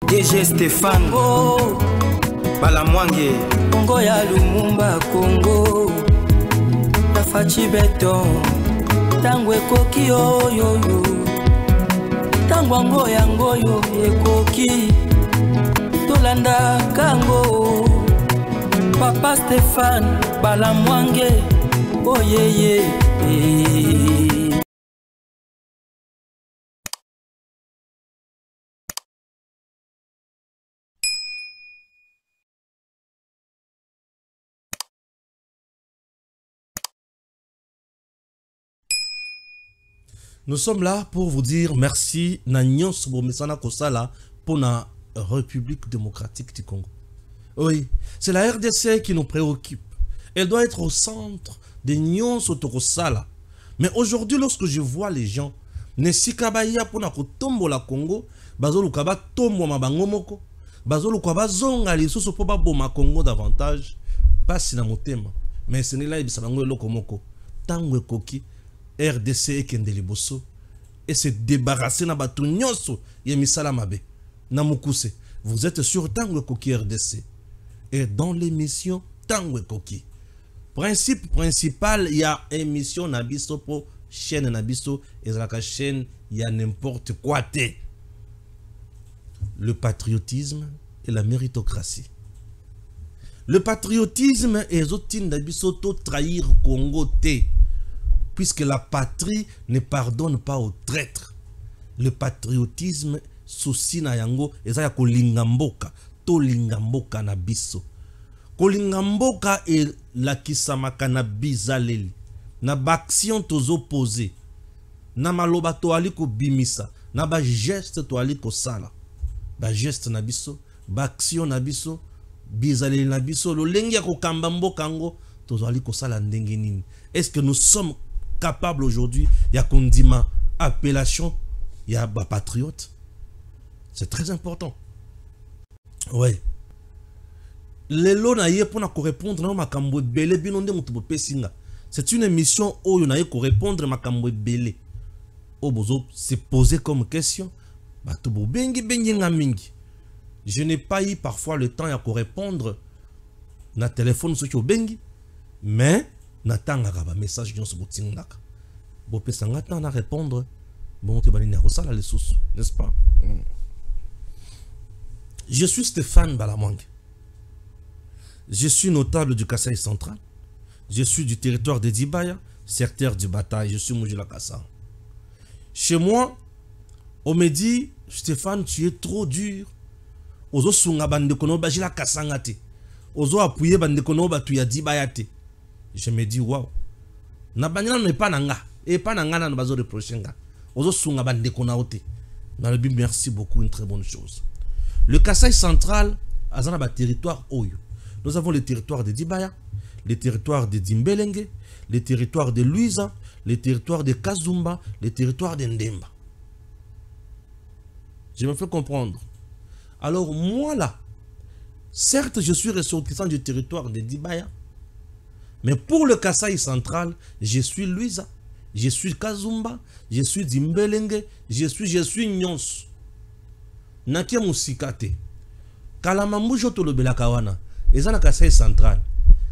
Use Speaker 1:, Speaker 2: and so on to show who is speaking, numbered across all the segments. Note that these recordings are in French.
Speaker 1: DG Stéphane Balamwange
Speaker 2: Congo ya Lumumba Congo Tafachi Beton Tango ekoki oyoyo Tango ango yango yo ekoki Tolanda kango Papa Stéphane Balamwange Oh yeah yeah.
Speaker 3: Nous sommes là pour vous dire merci na nyonso bomesana kosala pour la République démocratique du Congo. Oui, c'est la RDC qui nous préoccupe. Elle doit être au centre de nyonso tokosala. Mais aujourd'hui, lorsque je vois les gens, ne sikabaya pour na kotombo la Congo, bazolu kaba tombo mabango moko, bazolu kaba zonga lisusu po ba boma Congo davantage, pas si na motema. Mais ce n'est là ibisabango eloko moko. Tango ekoki RDC et Kendeli Bosso et se débarrasser na batu nyonso ya misala mabe na mukuse. Vous êtes sur Tango Koki RDC et dans l'émission Tango Koki. Principe principal, il y a émission nabiso pour chaîne nabiso et la chaîne il y a n'importe quoi té. Le patriotisme et la méritocratie. Le patriotisme et zotin nabiso to trahir Congo té. Puisque la patrie ne pardonne pas aux traîtres. Le patriotisme, souci na yango, ezaya kolingamboka, to lingamboka na biso. Kolingamboka et la kisamaka na bizaleli. Na baction tozo opposé. Na maloba to aliko bimisa. Na ba geste to aliko sala. Ba geste na biso, ba action na biso, bizaleli na biso, lo lengi ya kokamba mboka ngo, tozo aliko sala ndenge nini. Est-ce que nous sommes capable aujourd'hui, il y a condiment, appellation, il y a patriote. C'est très important. Ouais. Les lots naïe pour répondre à makambo belé binonde mutubo pesinga. C'est une émission où on a répondre à makambo belé. Au bozo se poser comme question. Batubo bengi bengi ngamingi. Je n'ai pas eu parfois le temps à répondre na téléphone sur yo bengi, mais natanga ba message nyonso botingaka bo pesa ngata na répondre bon te banini ko sala les sous, n'est-ce pas? Je suis Stéphane Balamwange. Je suis notable du Kasaï central. Je suis du territoire de Dibaya, secteur du Bataille. Je suis Mujila Kassa. Chez moi, on me dit Stéphane, tu es trop dur. Ozo sunga bande kono ba jila kasangate. Ozo appuyer bande kono ba tu ya Dibaya te. Je me dis, waouh, Nabanyana n'est pas nanga, et pas nanga na bazo de prochenga. Ozo sunga bande konaote. Dans le but, merci beaucoup, une très bonne chose. Le Kasaï central, azana ba territoire Oyo. Nous avons le territoire de Dibaya, le territoire de Dimbelenge, le territoire de Luisa, le territoire de Kazumba, le territoire de Ndemba. Je me fais comprendre. Alors, moi là, certes, je suis ressortissant du territoire de Dibaya, mais pour le Kasaï central, je suis Luisa, je suis Kazumba, je suis Dimbelenge, je suis Nyons. Nakia Musikate. Kalamambu joto le Belakawana, ezana Kasaï central.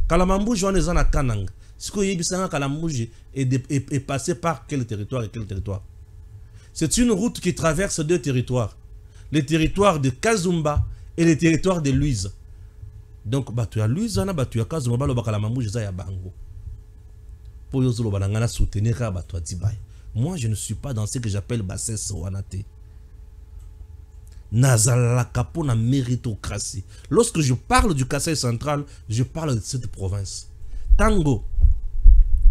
Speaker 3: Kalamambu joane ezana Kanang. Ce que Yébisanga Kalamouji est passé par quel territoire et quel territoire? C'est une route qui traverse deux territoires. Le territoire de Kazumba et le territoire de Luisa. Donc, batu ya Luisa na batu ya Kazumba balo bakala mamouji za ya bango. Pour yozolo banangana soutenir ka batu ya Dibaya. Moi, je ne suis pas dans ce que j'appelle bassesse wanate. Nazala kapo na méritocratie. Lorsque je parle du Kasaï central, je parle de cette province. Tango,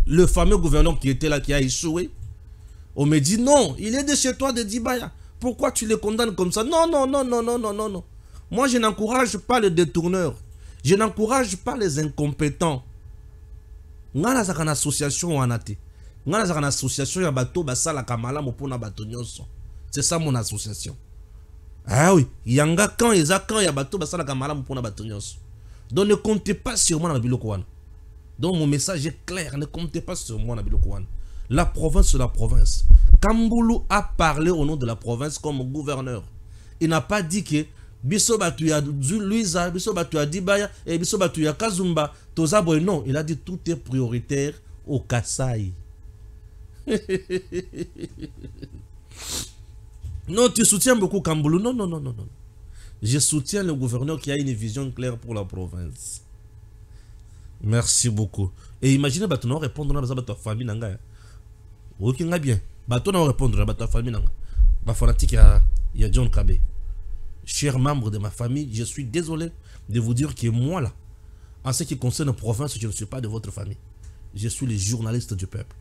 Speaker 3: le fameux gouverneur qui était là, qui a échoué, on me dit non, il est de chez toi de Dibaya. Pourquoi tu les condamnes comme ça? Non, non, non, non, non, non, non, non. Moi, je n'encourage pas les détourneurs. Je n'encourage pas les incompétents. Ngana zaka na association wanate. Ngana zaka na association ya bato basala kamala mopona bato nyonso. C'est ça mon association. Ah oui, yanga quand ya bato basala kamala mopona bato nyonso. Donc ne comptez pas sur moi na biloko wana. Donc mon message est clair, ne comptez pas sur moi na biloko wana. La province c'est la province. Kamboulou a parlé au nom de la province comme gouverneur. Il n'a pas dit que biso batu ya Luiza, biso batu ya Dibaya, et biso batu ya Kazumba, Tozabo, non, il a dit tout est prioritaire au Kasaï. Non, tu soutiens beaucoup Kamboulou. Non, non, non, non, non. Je soutiens le gouverneur qui a une vision claire pour la province. Merci beaucoup. Et imaginez, tu vas répondre à ta famille. Ok, bien. Tu vas répondre à ta famille. Ma fanatique, il y a John Kabe. Chers membres de ma famille, je suis désolé de vous dire que moi, là, en ce qui concerne la province, je ne suis pas de votre famille. Je suis le journaliste du peuple.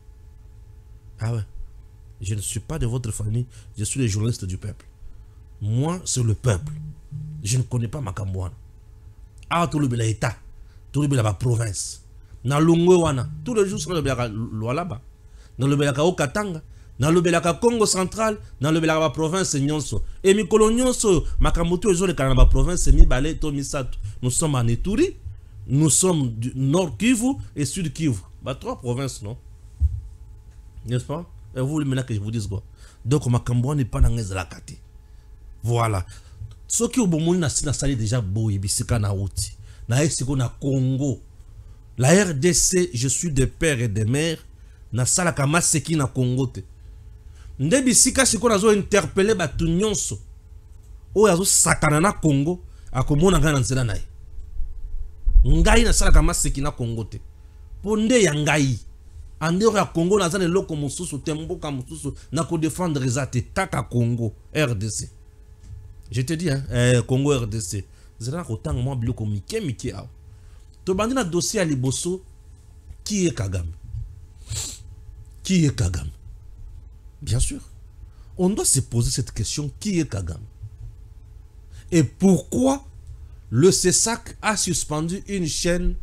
Speaker 3: Ah ouais. Je ne suis pas de votre famille, je suis le journaliste du peuple. Moi, c'est le peuple. Je ne connais pas Makambouana. Ah, tout le bel État, tout le bel la province. Dans l'Ungouana, tous les jours, dans le bel Lualaba, dans le bel Okatanga, dans le bel Congo central, dans le bel province Nyonso. Et mi Nyonso, Makamutu et Zole Kanaba province, mi Balé, Tomisato. Nous sommes en Ituri, nous sommes du Nord Kivu et Sud Kivu. Bah, 3 provinces, non? N'est-ce pas? Et vous voulez maintenant que je vous dise quoi? Donc, Makambouana n'est pas dans les Lakati. Voilà. Ce qui est bon, c'est déjà beau, Ibisika na outi. Na Esiko na Congo. La RDC, je suis des pères et des mères. Na salaka maseki na Congo te. Nde Bisika siko na zo interpeller batu nyonso. O yazo sakana na Congo. Akomona ngana nzela nae. Ngai na salaka maseki na Congo te. Ponde ya ngai. Andero ya Congo na zane loko mususu temboka mususu na ko défendre ezate taka Congo RDC. Je te dis, hein, Congo RDC. Zera autant moi biloko mike aw. To bandi na dossier à Liboso, qui est Kagame? Qui est Kagame? Bien sûr. On doit se poser cette question, qui est Kagame? Et pourquoi le CESAC a suspendu une chaîne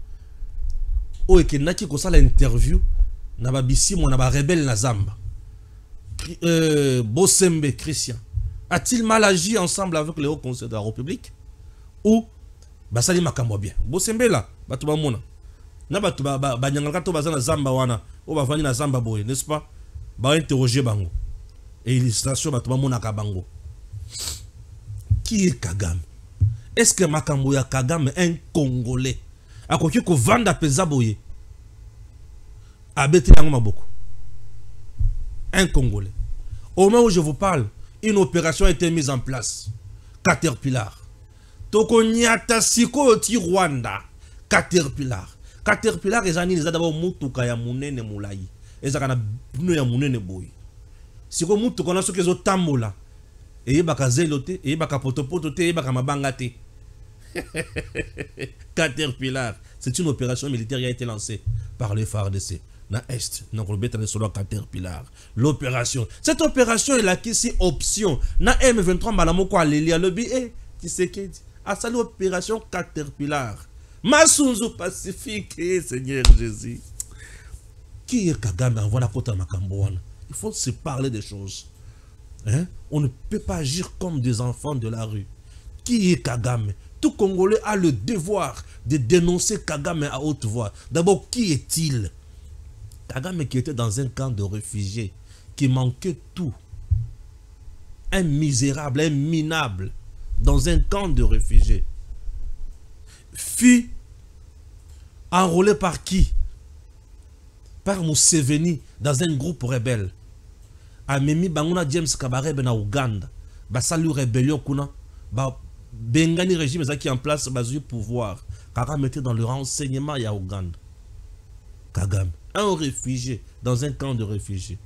Speaker 3: où Ekenaki kosa l'interview na babisi mo na ba rebelle na Zamba. Bosembe Christian. A-t-il mal agi ensemble avec le Haut Conseil de la République? Ou basali makambo bien? Bosembe là, batu ba mona. Na batu ba nyangaka to bazana Zamba wana, o ba vani na Zamba boy, n'est-ce pas? Ba interroger bango. Et illustration batu ba mona ka bango. Qui est Kagame? Est-ce que makambo ya Kagame est un Congolais? Akoki ko vanda peza boye. Abeti yango maboko. Un Congolais. Au moment où je vous parle, une opération a été mise en place. Caterpillar. Toko nyata siko ti Rwanda. Caterpillar. Caterpillar ezani les d'abord mutuka ya munene mulai. Ezaka na pneu ya munene boy. Siko mutuka na soki zo tambola. Eye baka zelote, eye baka potopoto te, eye baka mabanga te. Caterpillar. C'est une opération militaire qui a été lancée par le FARDC. Na Est, na Robert Solo Caterpillar. L'opération. Cette opération est là qui c'est option. Na M23 Malamoko Alélia Lobby et qui c'est qui dit. Ah, ça l'opération Caterpillar. Masunzu Pacifique, Seigneur Jésus. Qui est Kagame en voilà kota Makambouana? Il faut se parler des choses. Hein? On ne peut pas agir comme des enfants de la rue. Qui est Kagame? Tout Congolais a le devoir de dénoncer Kagame à haute voix. D'abord, qui est-il? Kagame qui était dans un camp de réfugiés, qui manquait tout. Un misérable, un minable, dans un camp de réfugiés. Fut enrôlé par qui? Par Museveni, dans un groupe rebelle. Amemi Banguna James Kabarebe na Ouganda. Basalu rébellion kuna. Bengani régime qui est en place, basé pouvoir. Kagame était dans le renseignement ya Ouganda. Kagame. Un réfugié dans un camp de réfugiés.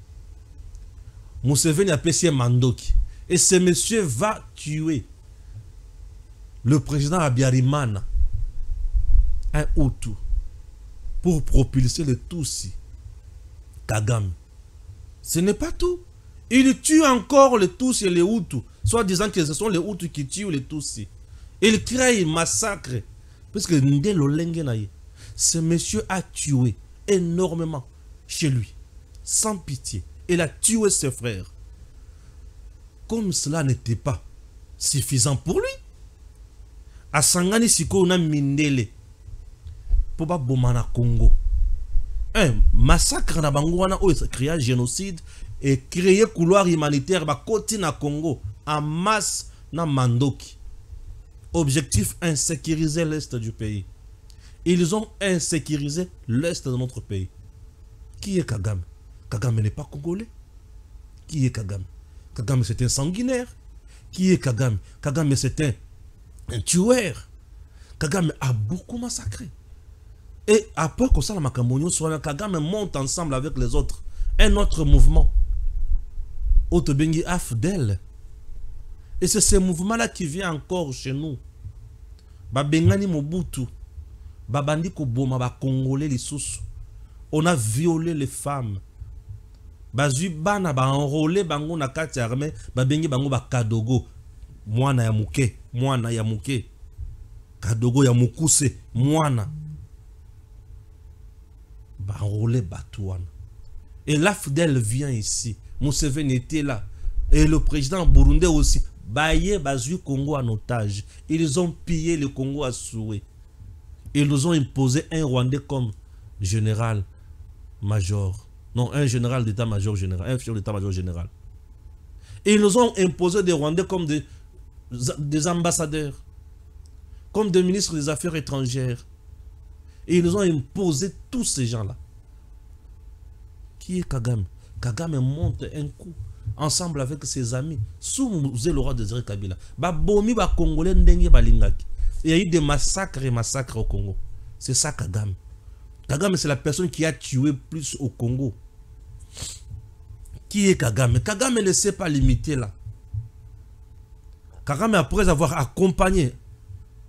Speaker 3: Museveni a placé Mandoki. Et ce monsieur va tuer le président Abiyarimana, un Hutu, pour propulser le Tutsi. Kagame. Ce n'est pas tout. Il tue encore les Tutsi et les Hutus, soit disant que ce sont les Hutus qui tuent les Tutsi. Il crée un massacre. Parce que ce monsieur a tué énormément chez lui, sans pitié. Il a tué ses frères. Comme cela n'était pas suffisant pour lui, à Sangani Siko na Mindele, pour pas bomana Congo. Un massacre na Bangouana où il créé un génocide et créé couloir humanitaire ba côté na Congo en masse na Mandoki. Objectif, insécuriser l'Est du pays. Ils ont insécurisé l'Est de notre pays. Qui est Kagame? Kagame n'est pas congolais. Qui est Kagame? Kagame c'est un sanguinaire. Qui est Kagame? Kagame c'est un tueur. Kagame a beaucoup massacré. Et après que ça, la Makamonio soit Kagame monte ensemble avec les autres. Un autre mouvement. Otobengi Afdel. Et c'est ce mouvement-là qui vient encore chez nous. Babengani Mobutu. Babandi Koboma, ba Congolais les sous. On a violé les femmes. Bazubana ba enrôlé bango na kati armée, babengi bango ba Kadogo. Mwana ya muke, mwana ya muke. Kadogo ya mukuse, mwana. Ba enrôlé Batouane. Et l'Afdel vient ici. Museveni était là. Et le président burundais aussi. Baye Bazu Congo en otage. Ils ont pillé le Congo à souhait. Ils nous ont imposé un Rwandais comme général-major. Non, un général d'état-major général. Un chef d'état-major général. Et ils nous ont imposé des Rwandais comme des ambassadeurs. Comme des ministres des Affaires étrangères. Et ils nous ont imposé tous ces gens-là. Qui est Kagame? Kagame monte un coup. Ensemble avec ses amis. Sous le roi Désiré Kabila. Babomi ba Congolais ndenge balingaki. Il y a eu des massacres et massacres au Congo. C'est ça Kagame. Kagame c'est la personne qui a tué plus au Congo. Qui est Kagame? Kagame ne s'est pas limité là. Kagame après avoir accompagné,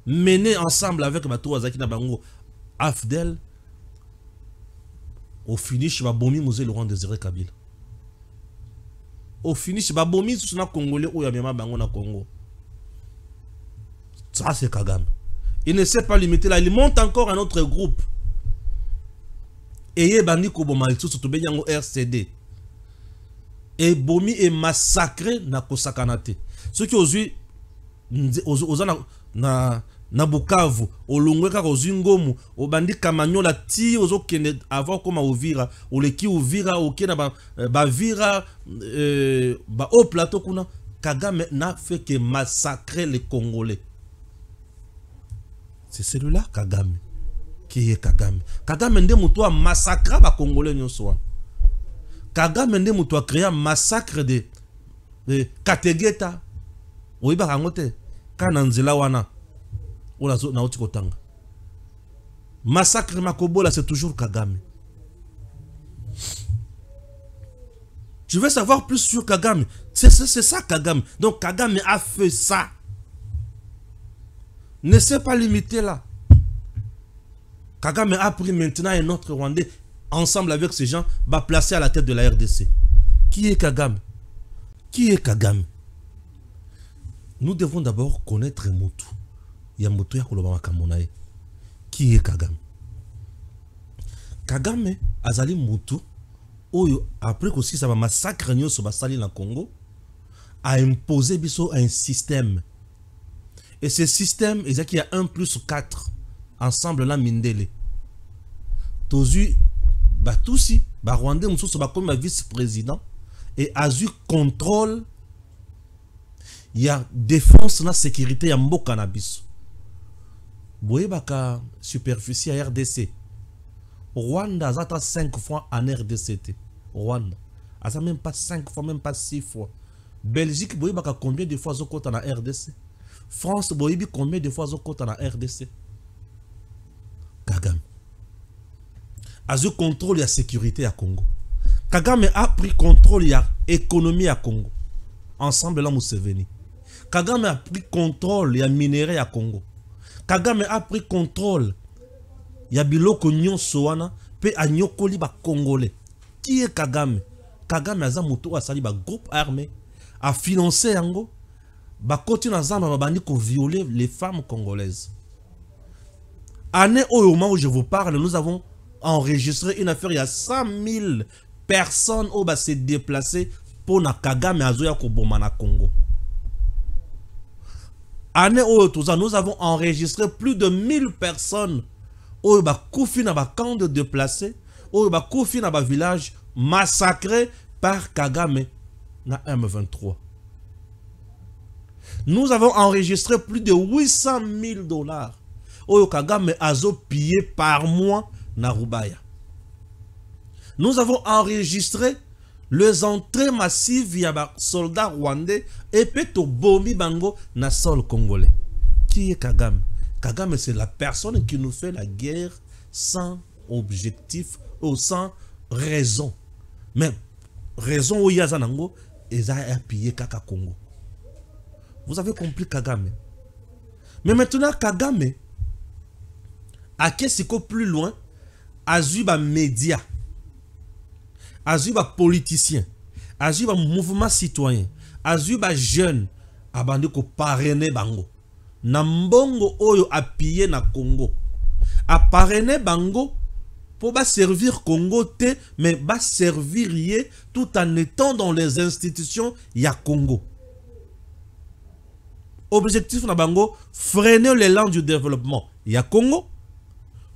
Speaker 3: mené ensemble avec Matou Azaki Nabango, Afdel, au finish babomi Mosé Laurent Désiré Kabila. Au finish babomi sous na Congolais ou yamema bango na Congo. Ça c'est Kagame. Il ne s'est pas limité là. Il monte encore un autre groupe. Et Bandi Koboma il sous Tobenyango RCD. Et Bomi est massacré na Kosakanate. Ceux qui osent na Bukavu, au Longweka, au Zingomu, au Bandi Kamanyola, ti ozo kene avant comme au Vira, au Leki au Vira, au Kena Bavira, au plateau kuna. Kagame n'a fait que massacrer les Congolais. C'est celui-là, Kagame. Qui est Kagame? Kagame nde mutu a massacré les Congolais nyonso. Kagame nde mutu a créé un massacre de Kategeta. Oiba kangote. Kananzela wana. Ola na oti kotanga. Massacre Makobola, c'est toujours Kagame. Tu veux savoir plus sur Kagame? C'est ça Kagame. Donc Kagame a fait ça. Ne s'est pas limité là. Kagame a pris maintenant un autre Rwandais ensemble avec ces gens, va placer à la tête de la RDC. Qui est Kagame? Qui est Kagame? Nous devons d'abord connaître Moutou. Yamoto Yakolobama Kamonae. Qui est Kagame? Kagame Azali Moutou. Après que ça va massacrer sur Basali dans Congo, a imposé biso un système. Et ce système, il y a 1+4 ensemble là Mindele. Tozu Batousi, Rwandais Moussou comme vice-président et a eu contrôle. Il y a défense na sécurité ya mboka na biso. Boye baka superficie à RDC. Rwanda a 5 fois en RDC. Rwanda. A même pas 5 fois, même pas 6 fois. Belgique, boye baka combien de fois au côté en RDC? France, boye combien de fois au côté en RDC? Kagame. A eu contrôle de la sécurité à Congo. Kagame a pris contrôle de l'économie à Congo. Ensemble là, Museveni. Kagame a pris contrôle de la minerai à Congo. Kagame a pris contrôle ya biloko nyonso wana pe anyokoli ba Congolais. Qui est Kagame? Kagame aza moto asali ba groupe armé a financé yango ba koti na zamba babandi ko violer les femmes congolaises. Année au moment où je vous parle, nous avons enregistré une affaire, il y a 100 000 personnes qui se déplacer pour na Kagame azoya ko boma na Congo. Année au nous avons enregistré plus de 1000 personnes au koufi na ba camp de déplacés, au koufi na ba village massacrés par Kagame na M23. Nous avons enregistré plus de 800 000 $. Oyo Kagame azo pillé par mois na Rubaya. Nous avons enregistré les entrées massives via soldats rwandais et peto bomi bango na sol congolais. Qui est Kagame? Kagame, c'est la personne qui nous fait la guerre sans objectif ou sans raison. Mais raison où il y a Zanango, ils ont appuyé Kaka Congo. Vous avez compris Kagame. Mais maintenant, Kagame, à Kesiko plus loin, Azuba média, Azuba politicien, Azuba mouvement citoyen, Azuba jeune, abandé ko parrainer bango. Nambongo oyo appuyé na Congo. A parrainer bango pour ba servir Congo te, mais ba servir yé tout en étant dans les institutions ya Congo. Objectif na bango, freiner l'élan du développement. Ya Congo,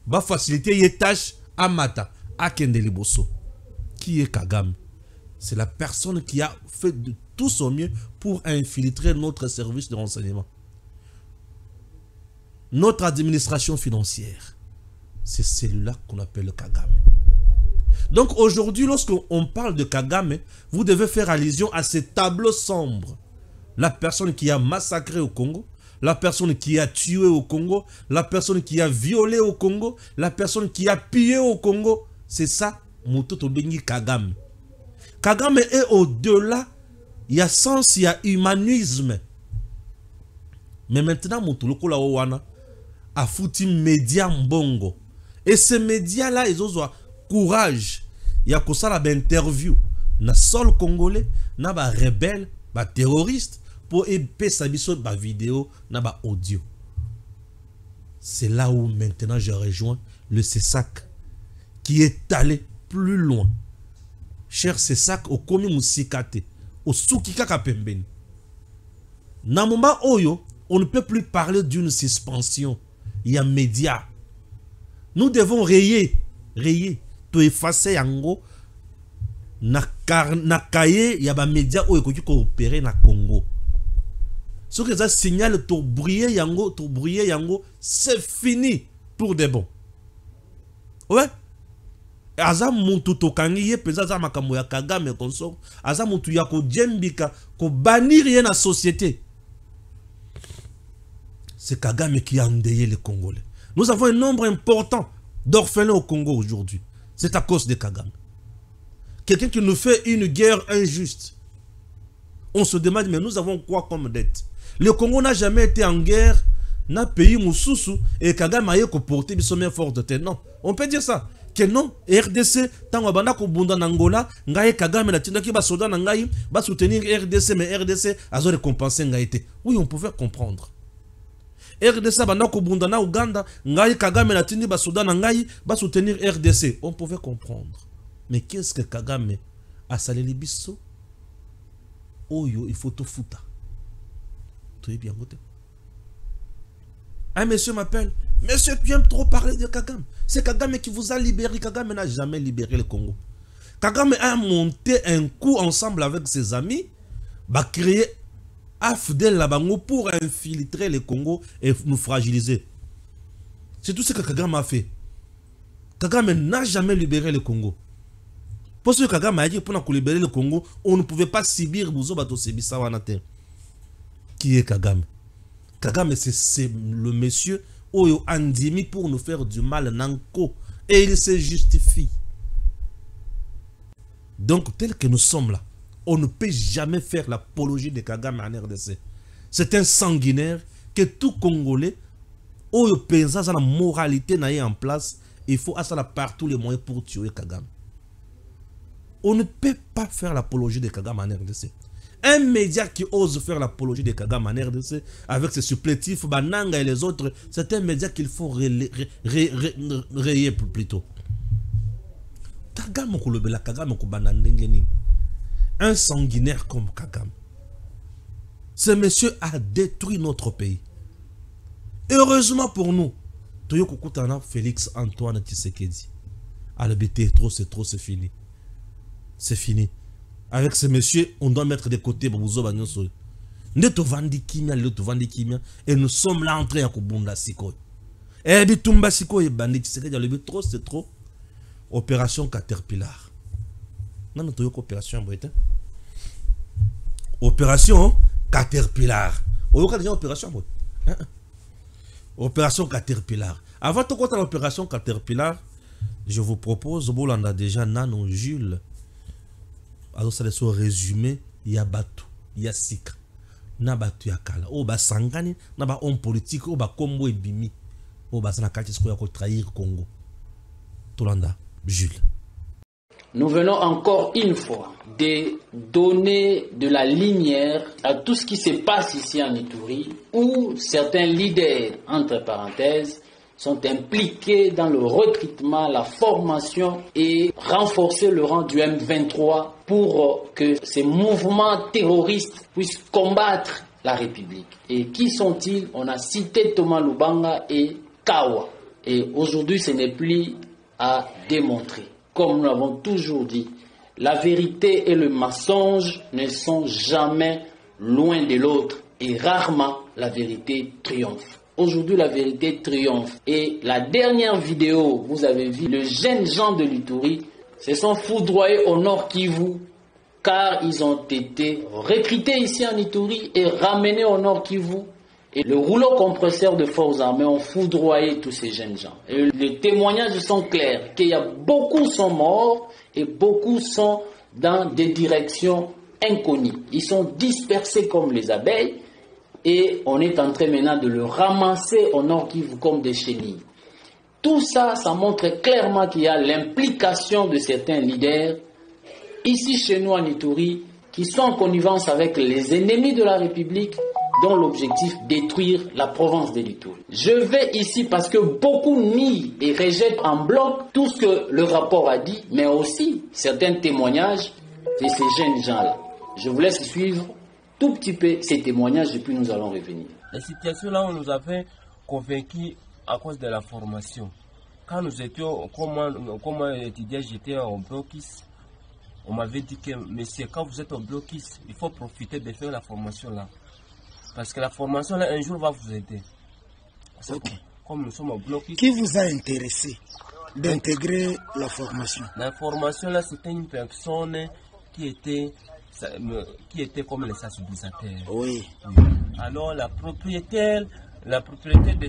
Speaker 3: va faciliter les tâches à Mata, à Kendeliboso. Qui est Kagame? C'est la personne qui a fait de tout son mieux pour infiltrer notre service de renseignement. Notre administration financière. C'est celui-là qu'on appelle Kagame. Donc aujourd'hui, lorsqu'on parle de Kagame, vous devez faire allusion à ces tableaux sombres. La personne qui a massacré au Congo, la personne qui a tué au Congo, la personne qui a violé au Congo, la personne qui a pillé au Congo. C'est ça, Mototo Bengi Kagame. Kagame est au-delà, il y a sens, il y a humanisme. Mais maintenant, Moutouloukou la Owana a foutu médias mbongo. Et ces médias-là, ils ont courage. Il y a que ça, la interview. Na sol congolais, na ba rebelle, ba terroriste. Pour épée sa vidéo, na audio. C'est là où maintenant je rejoins le CESAC qui est allé plus loin. Cher CESAC, au komi musikate, au soukikaka pembeni. Na moment oyo, on ne peut plus parler d'une suspension. Il y a média. Nous devons rayer, to effacer yango na kaye, il y a ba média oyo qui coopérer na Congo. Ce que ça signale to briller yango, c'est fini pour de bon. Ouais. Aza muntu to kangi ye penza za makambo ya Kagame consort, aza muntu ya ko djembika ko bannir ye na société. C'est Kagame qui a endeuillé les Congolais. Nous avons un nombre important d'orphelins au Congo aujourd'hui. C'est à cause de Kagame. Quelqu'un qui nous fait une guerre injuste. On se demande, mais nous avons quoi comme dette? Le Congo n'a jamais été en guerre, n'a pays Moussoussou, et Kagame a eu que porter le sommet fort de terre. Non, on peut dire ça. Que non, RDC, tant que banda ko bunda n'Angola, ngaye Kagame na tinda ki ba soda n'angaye, ba soutenir RDC, mais RDC a récompensé ngaye. Oui, on pouvait comprendre. RDC banda ko bunda na Uganda, ngaye Kagame na tinda ba soda n'angaye, ba soutenir RDC. On pouvait comprendre. Mais qu'est-ce que Kagame a salé les bisso? Oyo, il faut tout foutre. Tu es bien voté. Un monsieur m'appelle. Monsieur, tu aimes trop parler de Kagame. C'est Kagame qui vous a libéré. Kagame n'a jamais libéré le Congo. Kagame a monté un coup ensemble avec ses amis. Va créer AFDEL Labango pour infiltrer le Congo et nous fragiliser. C'est tout ce que Kagame a fait. Kagame n'a jamais libéré le Congo. Pour ce que Kagame a dit, pour libérer le Congo, on ne pouvait pas subir Bouzo Bato Sebisa Wanate. Qui est Kagame? Kagame, c'est le monsieur Oyo Andimi pour nous faire du mal Nanko. Et il se justifie. Donc, tel que nous sommes là, on ne peut jamais faire l'apologie de Kagame en RDC. C'est un sanguinaire que tout Congolais, Oyo pensa la moralité n'a en place, il faut à par tous les moyens pour tuer Kagame. On ne peut pas faire l'apologie de Kagame en RDC. Un média qui ose faire l'apologie de Kagame en RDC avec ses supplétifs, Bananga et les autres, c'est un média qu'il faut rayer plutôt. Kagame Kolobela, Kagame Kobanandengeni. Un sanguinaire comme Kagame. Ce monsieur a détruit notre pays. Heureusement pour nous, Toyoko Koutana, Félix Antoine Tshisekedi. LBT, trop, c'est fini. C'est fini. Avec ce monsieur, on doit mettre de côté Bouzo Bagnoso. Ndeto vandi kimia, l'autre vandi kimia. Et nous sommes là en train de bunda siko. Et dit tumba siko et bandit, c'est trop, c'est trop. Opération Caterpillar. Non, notre opération, opération Caterpillar. On a déjà opération. Opération Caterpillar. Avant de compter l'opération Caterpillar, je vous propose, on a déjà Nano Jules. Alors ça laisse résumé, il y a Batu, il y a Sika. Na Batu ya kala. O ba sangani, na ba homme politique, o ba kombo et bimi. O ba sana kati sko ya ko trahir Congo. Tolanda, Jules.
Speaker 1: Nous venons encore une fois de donner de la lumière à tout ce qui se passe ici en Ituri, où certains leaders, entre parenthèses, sont impliqués dans le recrutement, la formation et renforcer le rang du M23 pour que ces mouvements terroristes puissent combattre la République. Et qui sont-ils? On a cité Thomas Lubanga et Kawa. Et aujourd'hui, ce n'est plus à démontrer. Comme nous l'avons toujours dit, la vérité et le mensonge ne sont jamais loin de l'autre et rarement la vérité triomphe. Aujourd'hui, la vérité triomphe. Et la dernière vidéo, vous avez vu, le jeune Jean de l'Ituri se sont foudroyés au Nord Kivu car ils ont été recrutés ici en Ituri et ramenés au Nord Kivu. Et le rouleau compresseur de forces armées ont foudroyé tous ces jeunes gens. Et les témoignages sont clairs, qu'il y a beaucoup sont morts et beaucoup sont dans des directions inconnues. Ils sont dispersés comme les abeilles et on est en train maintenant de le ramasser au Nord Kivu comme des chenilles. Tout ça, ça montre clairement qu'il y a l'implication de certains leaders ici chez nous en Ituri qui sont en connivence avec les ennemis de la République dont l'objectif détruire la province de l'Ituri. Je vais ici parce que beaucoup nient et rejettent en bloc tout ce que le rapport a dit, mais aussi certains témoignages de ces jeunes gens-là. Je vous laisse suivre tout petit peu ces témoignages et puis nous allons revenir.
Speaker 4: La situation là, on nous avait convaincus à cause de la formation. Quand nous étions, comme étudiant, j'étais en blocus. On m'avait dit que, monsieur, quand vous êtes au blocus, il faut profiter de faire la formation là. Parce que la formation là, un jour, va vous aider. Okay. Comme nous sommes au blocus.
Speaker 5: Qui vous a intéressé d'intégrer la formation?
Speaker 4: La formation là, c'était une personne qui était comme les sensibilisateurs.
Speaker 5: Oui.
Speaker 4: Alors la propriétaire de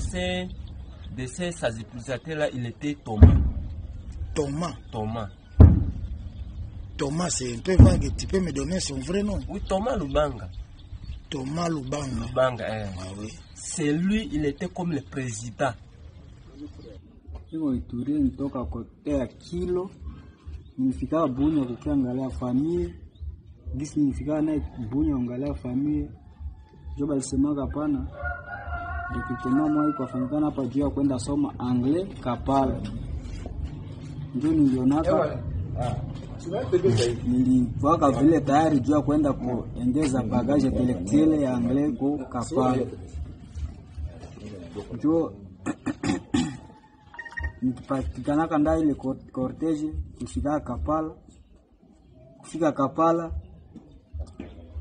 Speaker 4: ces sensibilisateurs là, il était Thomas.
Speaker 5: Thomas, c'est un peu vague. Tu peux me donner son vrai nom?
Speaker 4: Oui, Thomas Lubanga.
Speaker 5: Thomas Lubanga.
Speaker 4: Ah, oui. C'est lui, il était comme le président.
Speaker 6: Niko Ituri nitoka kotea kilo. Nilifika Bunya kukiangalia familia. Gisi nilifika na Bunya angalia familia. Joba alisemaka pana. Nikitema mwa kwa fanyikana hapa juu ya kwenda soma anglais Kapala. Ndio nilionaka. Nilipaka vile tayari juu ya kwenda kuongeza bagage intellectuelle ya anglais kwa Kapala. Ndio nikipatikana kanda ile cortege kufika Kapala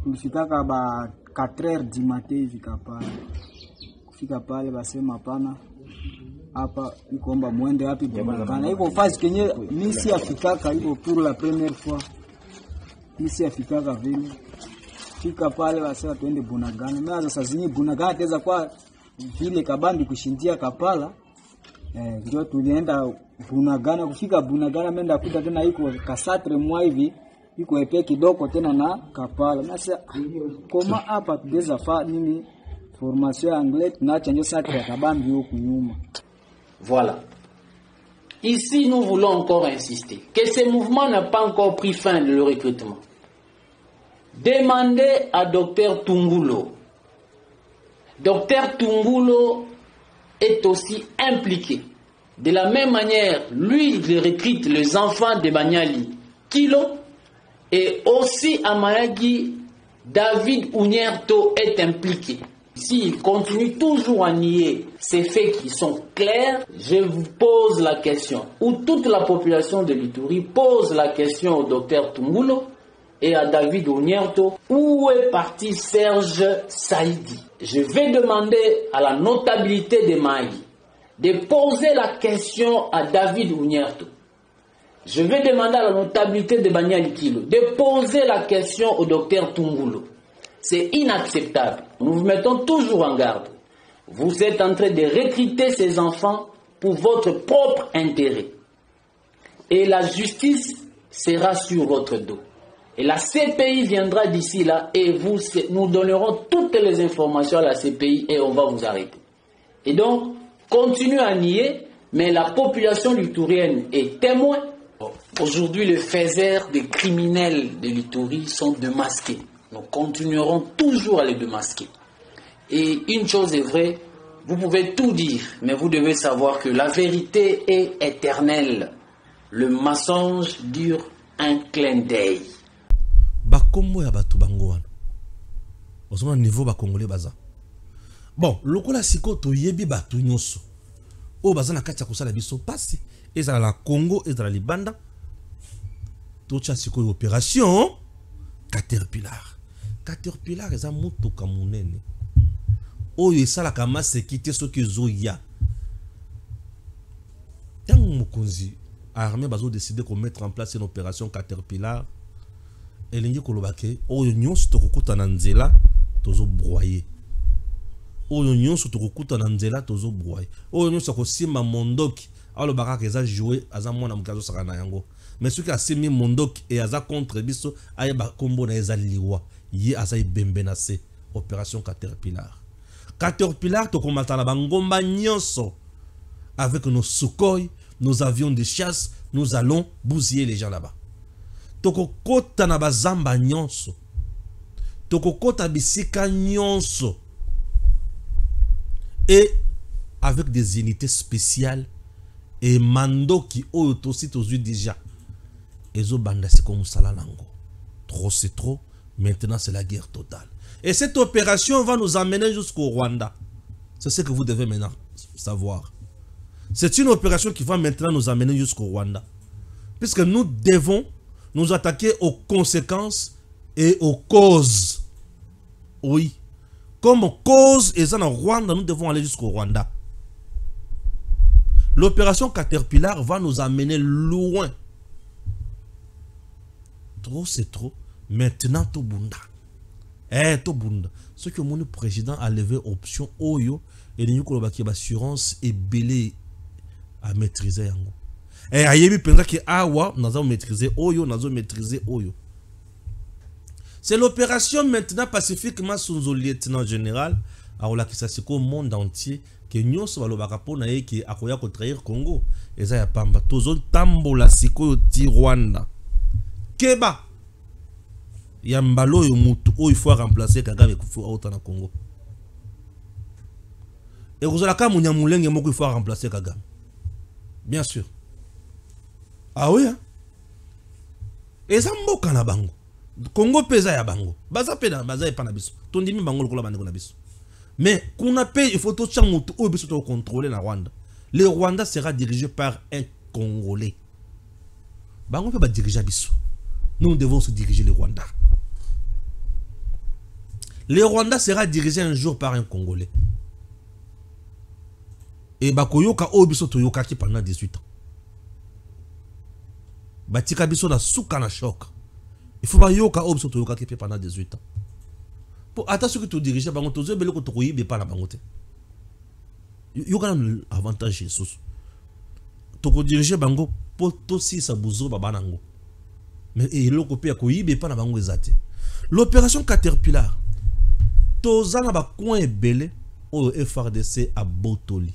Speaker 6: tulifika ba 4h du matin hivi Kapala. Kufika pale basema hapana, hapa ikomba muende wapi Bunagana. Iko fasi kenye misi afikaka iko pour la première fois. Misi afikaka vile. Fika pale basema tuende Bunagana. Mimi sasa zinyi Bunagana teza kwa vile kabambi kushindia Kapala. Ndio tulienda Bunagana. Kufika Bunagana menda kuta tena iko kasatre mwa hivi iko epe kidogo tena na Kapala. Sasa koma hapa tugeza fa nini formation anglaise na chanjo sacre ya kabambi huko nyuma.
Speaker 1: Voilà. Ici, nous voulons encore insister que ce mouvement n'a pas encore pris fin de le recrutement. Demandez à Dr Tungulo. Dr Tungulo est aussi impliqué. De la même manière, lui, il recrute les enfants de Banyali Kilo et aussi à Mayagi, David Ounierto est impliqué. S'il continue toujours à nier ces faits qui sont clairs, je vous pose la question, ou toute la population de l'Ituri pose la question au docteur Tungulo, et à David Onyerto, où est parti Serge Saïdi? Je vais demander à la notabilité de Maï de poser la question à David Onyerto. Je vais demander à la notabilité de Banyali Kilo de poser la question au docteur Tungulo. C'est inacceptable. Nous vous mettons toujours en garde. Vous êtes en train de recruter ces enfants pour votre propre intérêt. Et la justice sera sur votre dos. Et la CPI viendra d'ici là et nous donnerons toutes les informations à la CPI et on va vous arrêter. Et donc, continuez à nier, mais la population litourienne est témoin. Aujourd'hui, les faiseurs des criminels de l'Itourie sont démasqués. Nous continuerons toujours à les démasquer. Et une chose est vraie, vous pouvez tout dire, mais vous devez savoir que la vérité est éternelle. Le mensonge dure un clin d'œil.
Speaker 3: Bakombo ya batu bango wana. Osoma niveau ba congolais baza. Bon, lokola siko to yebi batu nyonso. O baza na kati ya kosala biso pasi. Ezala la Congo, ezala Libanda. Tocha siko opération Caterpillar. Caterpillar eza mutuka munene. Oyo esala kama sekite soki zoya. Tango mokonzi armée bazo décider de mettre en place une opération Caterpillar. Elingi kolobake oyo nyonso tokokuta na nzela tozo broyer. Oyo nyonso tokokuta na nzela tozo broyer. Oyo nyonso kosimba mondoki alo bakaka eza jouer aza mwana mukazo saka na yango. Mais ce qui a simi mondoki et aza contre biso aye ba kombo na eza liwa ye aza ibembe na se opération Caterpillar. Caterpillar tokomata na bangomba nyonso avec nos Sukhoi, nos avions de chasse, nous allons bousiller les gens là-bas. Tokokota na bazamba nyonso. Tokokota bisika nyonso. Et avec des unités spéciales et mando qui aussi déjà. Ezo banda c'est comme ça nango. Trop c'est trop. Maintenant c'est la guerre totale. Et cette opération va nous amener jusqu'au Rwanda. C'est ce que vous devez maintenant savoir. C'est une opération qui va maintenant nous amener jusqu'au Rwanda. Puisque nous devons nous attaquer aux conséquences et aux causes. Oui. Comme cause et en Rwanda, nous devons aller jusqu'au Rwanda. L'opération Caterpillar va nous amener loin. Trop c'est trop. Maintenant, tout bunda. Tout bunda. Ce que mon président a levé option Oyo et nous avons assurance et belé à maîtriser yango. Et ayebi penza ki awa nous avons maîtrisé Oyo, nous avons maîtrisé Oyo. C'est l'opération maintenant pacifiquement sous le lieutenant général aola ki sasiko monde entier que nous sommes balobaka pona ye ki akoya ko trahir Congo. Eza ya pamba tozo tambola siko ti Rwanda. Keba Yambalo yo mutu il faut remplacer Kagame kufu autant na Congo. Et vous allez comme Munyamulenge moko il faut remplacer Kagame. Bien sûr. Ah oui hein. Et ça mboka na bango. Congo pesa ya bango. Baza pena baza e pana biso. Tondimi bango lokola bande na biso. Mais qu'on appelle il faut tout cha mutu o biso to contrôler na Rwanda. Le Rwanda sera dirigé par un Congolais. Bango peut pas diriger biso. Nous devons se diriger le Rwanda. Le Rwanda sera dirigé un jour par un Congolais. Et Bakoyoka Obiso Toyoka qui pendant 18 ans. Batika Biso na souka na choc. Il faut pas Yoka Obiso Toyoka qui pendant 18 ans. Pour attention que tu diriges, Bango Tozo Belo Kotoyi, mais pas la Bangote. Yoka un avantage Jesus. Toko diriger Bango, poto si sa bouzo babanango. Mais il a copié à Koyi, pas la Bango Ezate. L'opération Caterpillar. Tozana ba coin belé au FRDC à Botoli.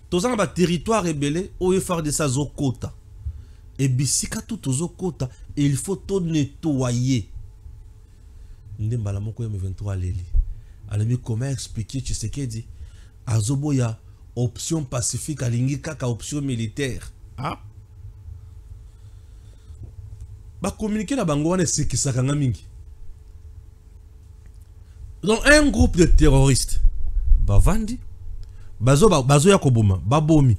Speaker 3: Tozana ba territoire rebelle au FRDC à Zokota. Et bisika tout Zokota, il faut tout nettoyer. Ndembala moko ya M23 leli. Alors comment expliquer Tshisekedi azoboya option pacifique alingi kaka option militaire. Ah? Ba communiquer na bango wana sekisaka mingi. Donc un groupe de terroristes bavandi bazo ya koboma babomi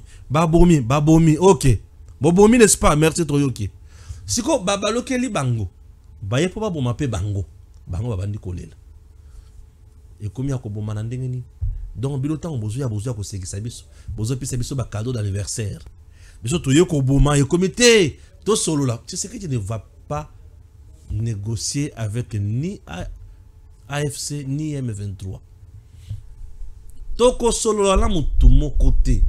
Speaker 3: ok bobomi n'est-ce pas merci Toyoki Siko babalokeli bango. Baye po baboma pe bango. Bango babandi kolela. Et comme ya ko bomana ndenge ni. Donc bilotan bozo ya ko sekisa biso. Bozo pisa biso ba cadeau d'anniversaire. Biso to yeko boma et comité to solo là. Tu sais que tu ne vas pas négocier avec ni AFC ni M23. Toko solo là mutu mon côté.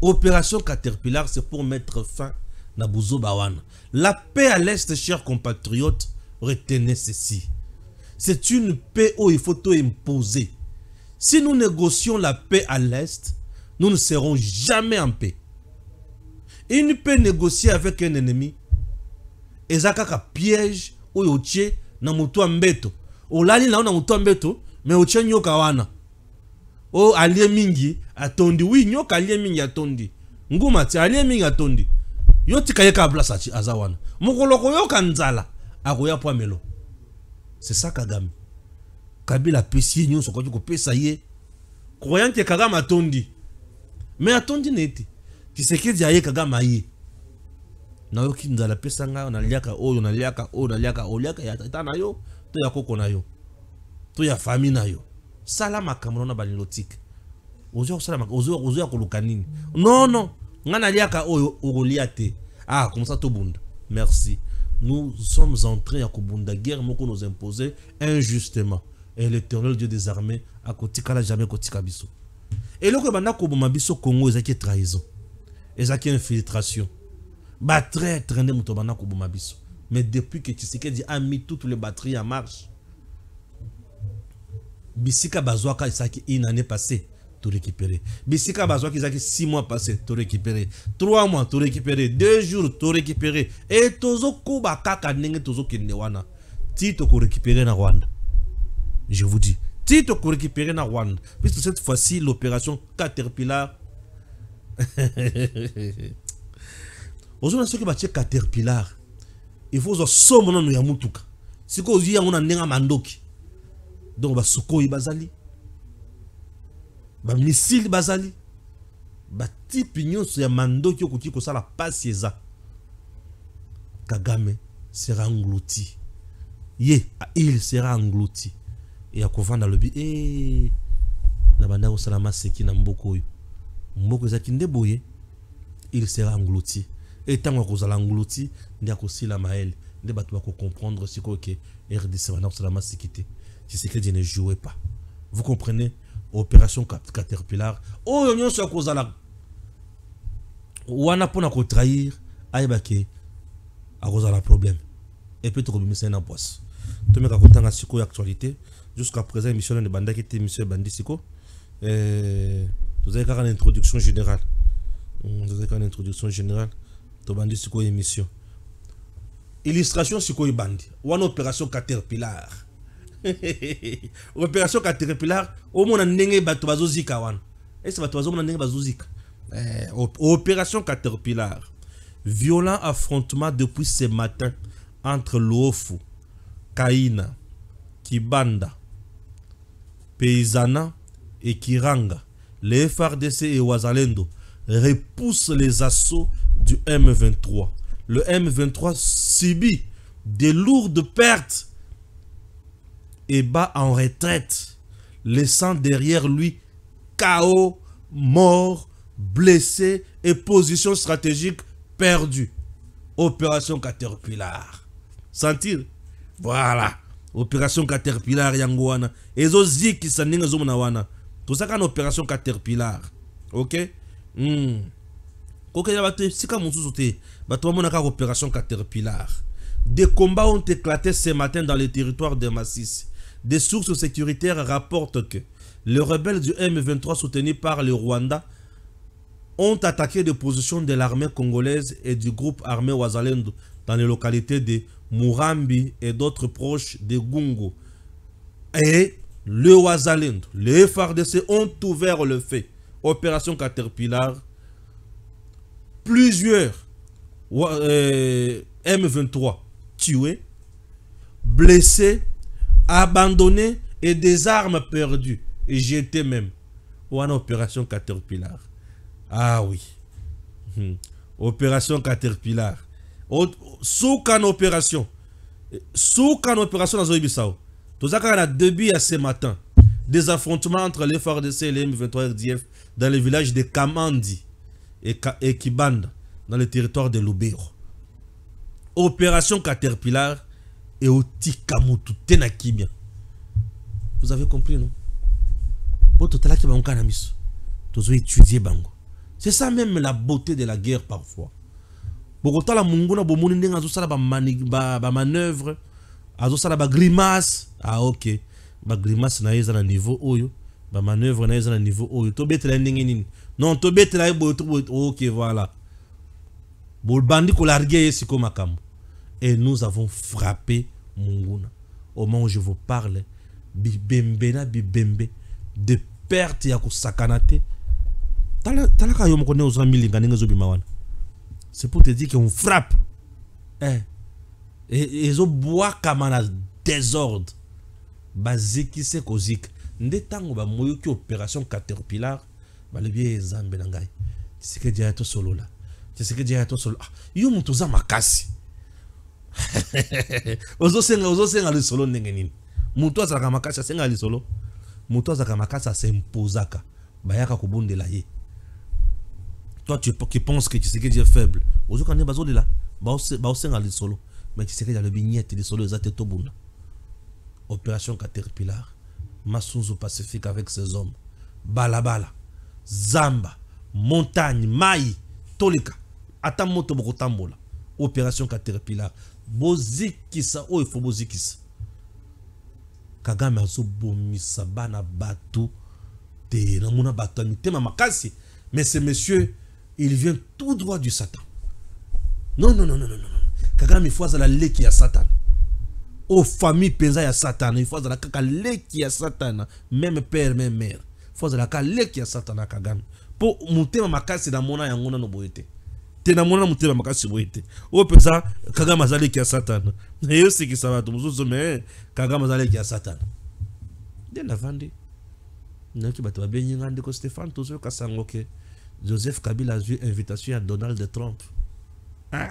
Speaker 3: Opération Caterpillar, c'est pour mettre fin à Bouzo Bawana. La paix à l'Est, chers compatriotes, retenez ceci. C'est une paix où il faut tout imposer. Si nous négocions la paix à l'Est, nous ne serons jamais en paix. Une paix négociée avec un ennemi, ezakaka piège ou yotie na mutu ambeto. O lali na mutu ambeto, mais yotie nyoka wana. O alie mingi atondi, oui nyoka alie mingi atondi. Nguma ti alie mingi atondi. Yoti kayeka blasa chi azawana. Mukoloko yoka nzala akoya po melo. C'est ça Kagame. Kabila pesi nyonso ko pesa ye. Croyant que Kagame atondi. Mais atondi neti. Tshisekedi aye Kagame aye. Na yoki nzala pesa nga na liaka oyo na liaka o na liaka o liaka ya tata na yo, to ya koko na yo. To ya famille na yo. Sala makambo na balilotique. Ozo sala makambo ozo ya kolukanini. Non non, ngana liaka oyo oroliate. Ah, comme ça tout bunda. Merci. Nous sommes en train à kubunda guerre moko nous imposer injustement. Et l'Éternel Dieu des armées a kotikala jamais kotika biso. Et le que banda koboma biso Congo ezaki trahison. Ezaki infiltration. Ba traître ndé muto banda koboma biso. Mais depuis que Tshisekedi a mis toutes les batteries en marche, Bisika Bazouaka Isaki une année passée, tout récupéré. Bisika Bazouaka Isaki 6 mois passés, tout récupéré. 3 mois, tout récupéré. 2 jours, tout récupéré. Et Tozo Kuba Kaka Nenge Tozo Kendewana. Tito ko récupéré na Rwanda. Je vous dis. Tito ko récupéré na Rwanda. Puisque cette fois-ci, l'opération Caterpillar. Aujourd'hui, ceux qui battent Caterpillar, il faut que somme non yamutuka. Si ko uzi yango na nenga mandoki. Donc ba sukoi bazali. Ba missile bazali. Ba type nyonso ya mandoki okuti ko sala passe eza. Kagame sera englouti. Il sera englouti. Et à kovanda lobi na banda ko sala maseki na mboko yo. Mboko ezaki ndeboye. Il sera englouti. Et tant qu'on a englouti, il y a aussi la maëlle. Il y a comprendre ce que RDC va se quitter. Si c'est que Dieu ne jouait pas. Vous comprenez? Opération Caterpillar. Oh, il y a une chose à la. Ou on a pour nous trahir. Aïe, à cause de la problème. Et puis, tu as mis un poisse. Tu me racontes un siko actualité. Jusqu'à présent, l'émission de Banda qui était émission Bandi Siko. Vous avez une introduction générale. Vous avez une introduction générale. Tobandi siko émission. Illustration siko bandi. One opération Caterpillar. Opération Caterpillar. Au moins ndenge bato bazozika wan. Est-ce bato bazo ndenge bazozika? Opération Caterpillar. Violent affrontement depuis ce matin entre Lofu, Kaina, Kibanda, Paysana et Kiranga. Les FARDC et Wazalendo repoussent les assauts du M23. Le M23 subit de lourdes pertes et bat en retraite, laissant derrière lui chaos, morts, blessés et positions stratégiques perdues. Opération Caterpillar. Sentir? Voilà. Opération Caterpillar Yangoana. Ezo ziki saninga zomona wana. Tout ça qu'une opération Caterpillar. Ok? Opération Caterpillar. Des combats ont éclaté ce matin dans le territoire de Massis. Des sources sécuritaires rapportent que les rebelles du M23 soutenus par le Rwanda ont attaqué des positions de l'armée congolaise et du groupe armé Wazalendo dans les localités de Murambi et d'autres proches de Gungo. Et le Wazalendo, les FARDC ont ouvert le feu. Opération Caterpillar. Plusieurs M23 tués, blessés, abandonnés et des armes perdues et jetées même. Ou en opération Caterpillar. Ah oui. Opération Caterpillar. Sous qu'en opération dans Zoïbissao, tout ça quand on a début à ce matin, des affrontements entre les FARDC et les M23 RDF dans les villages de Kamandi et Kibanda, dans le territoire de Lubero. Opération Caterpillar et Otikamutu Tenakibia. Vous avez compris, non? C'est ça même la beauté de la guerre parfois. Bogota la munguna bomoni ndenga azosala ba manœuvre, azosala ba grimace. Ah ok. Ba grimace na yeza na niveau oyo, ba manœuvre na yeza na niveau oyo. To betela ndenge nini? Non, to betela ok voilà. Bol bandi ko larguer yesiko makambo. Et nous avons frappé Munguna. Au moment où je vous parle, bibembe na bibembe de perte ya kusakanate. Talaka yo mokone ozo milinga ninga zo bimawana. C'est pour te dire qu'on frappe. Et ils ont bois comme un désordre. Basiki se kozik. Ndetango ba moyo ki opération Caterpillar. Ba le bien zambe nangai. C'est que dia to solo là. C'est que dia to solo. Yo mutuza makasi. Ozo senga le solo ndenge nini. Mutu azaka makasi senga le solo. Mutu azaka makasi se imposaka. Bayaka kubundela ye. Toi qui penses que tu sais que Dieu est faible. Aujourd'hui quand on est basé là, solo. Mais tu sais que dans le vignette de solo exact tout bon. Opération Caterpillar, Masunzu Pacifique avec ses hommes. Balabala, Zamba, Montagne, Maï, Tolika, Atamoto Bokotambola. Opération Caterpillar. Bozikisa, oh il faut bozikisa. Kagame azo bomisa bana batu te namuna batu te mamakasi. Mais ce monsieur, il vient tout droit du Satan. Non. Kagame il faut la leki ya Satan. Aux familles penza ya Satan, il faut la kaka leki ya Satan, même père, même mère. Il faut la kaka leki ya Satan à Kagame. Pour mutema makasi na mona ya ngona no boete. Te na mona mutema makasi boete. O penza Kagame azali leki ya Satan. Et yo c'est qui ça va tout muzo mais Kagame azali leki ya Satan. De la vende. Naki bato babenyi ngande ko Stéphane tozo kasango ke Joseph Kabila a eu invitation à Donald Trump. Ah.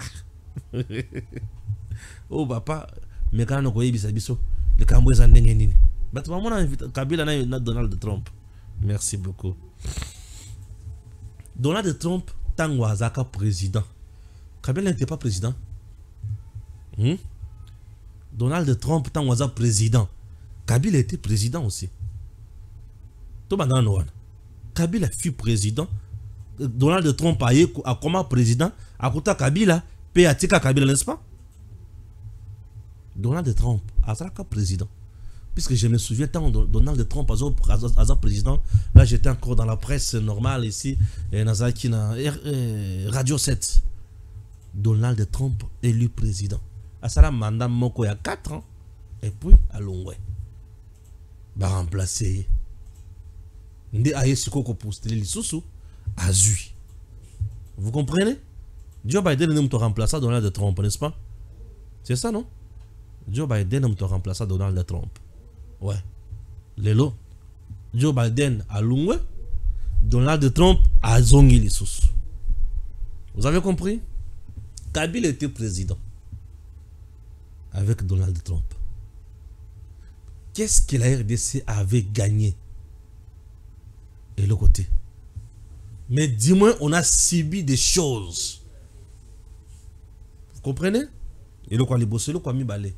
Speaker 3: Oh papa, mais quand on koyi biso, le kambo za ndenge nini. Bato ba mona Kabila na Donald Trump. Merci beaucoup. Donald Trump tango azaka président. Kabila n'était pas président. Donald Trump tango azaka président. Kabila était président aussi. To bandana no wana. Kabila fut président. Donald Trump a comme président à côté Kabila, puis à Tika Kabila, n'est-ce pas? Donald Trump a été président. Puisque je me souviens, quand Donald Trump a été président, là j'étais encore dans la presse normale ici, et Nazaki na Radio 7. Donald Trump élu président. À ça, mandat Moko il y a 4 ans, et puis à Longwe. Va remplacer. Ndé aye sikoko postele lisusu. Azui. Vous comprenez? Joe Biden ne te remplace Donald Trump, n'est-ce pas? C'est ça, non? Joe Biden ne te remplace Donald Trump. Ouais. Lelo. Joe Biden a Lungwe. Donald Trump a Zongi Lissous. Vous avez compris? Kabila était président. Avec Donald Trump. Qu'est-ce que la RDC avait gagné? Et le côté. Mais dis-moi, on a subi des choses. Vous comprenez? Et le quoi le quoi mi balé.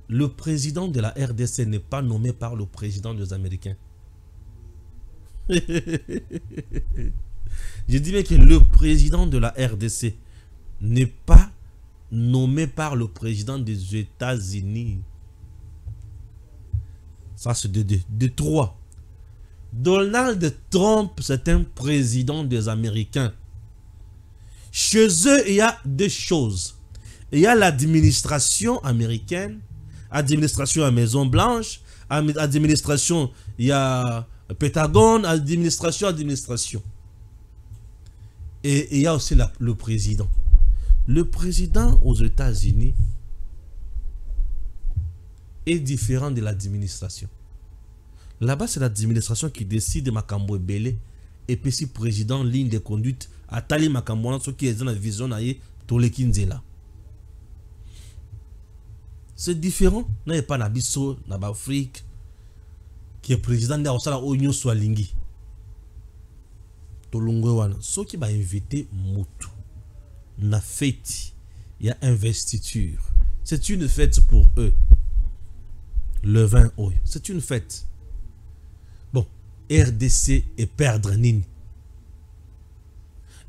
Speaker 3: Le président de la RDC n'est pas nommé par le président des Américains. Je dis bien que le président de la RDC n'est pas nommé par le président des États-Unis. Ça c'est de 3. Donald Trump, c'est un président des Américains. Chez eux, il y a deux choses. Il y a l'administration américaine, administration à Maison Blanche, administration, il y a Pentagone, administration. Et il y a aussi le président. Le président aux États-Unis est différent de l'administration. Là-bas, c'est l'administration qui décide de Makambo Belé et puis si président ligne de conduite atali makambo ce qui est dans la vision na ye toleki nzela. C'est différent n'a pas na biso na ba Afrique qui est président de osala onyo so lingi tolongwe wana so qui ba invité mutu na fête, il y a investiture. C'est une fête pour eux. Le 20 oil, c'est une fête. Bon, RDC et perdre nini.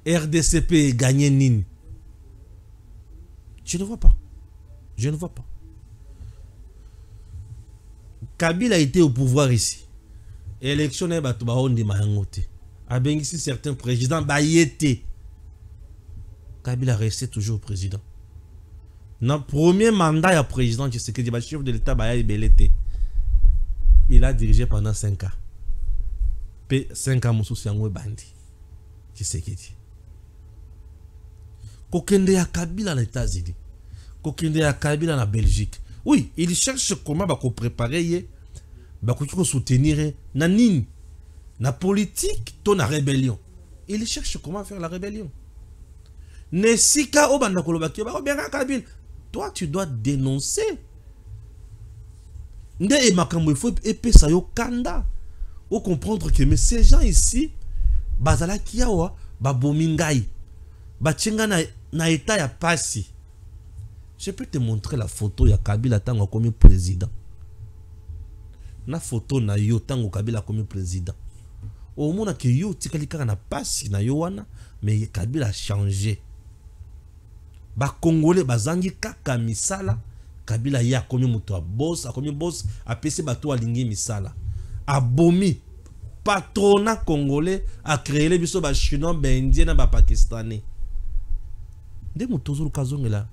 Speaker 3: RDCP et gagner nini. Je ne vois pas. Je ne vois pas. Kabila a été au pouvoir ici. Élection n'est pas tout le monde mayangote. Abengisi certains présidents bayete. Kabila resté toujours président. Dans le premier mandat du président, le chef de l'État, il a dirigé pendant 5 ans. Puis 5 ans, il a bandi. Je sais qui dit. Kokende ya Kabila aux États-Unis. Kokende ya Kabila en Belgique. Oui, il cherche comment préparer, soutenir na nini, na politique, ton la rébellion. Il cherche comment faire la rébellion. Nesika obanda kolobaki ba bien Kabila. Toi tu dois dénoncer. Nde e makambo il faut epesa yo kanda. Ou comprendre que mais ces gens ici bazala kiawa ba bomingai. Ba tchenga na état ya pasi. Je peux te montrer la photo ya Kabila tango comme président. Na photo na yo tango Kabila comme président. Au mona que yo tikali kaka na pasi na yo wana mais Kabila a changé. Ba Congolais bazangi kaka misala Kabila ya komi muto a boss a pesi bato alingi misala abomi patronat congolais a créé les biso ba chinois ba indien na ba pakistanais nde mutozo kazongela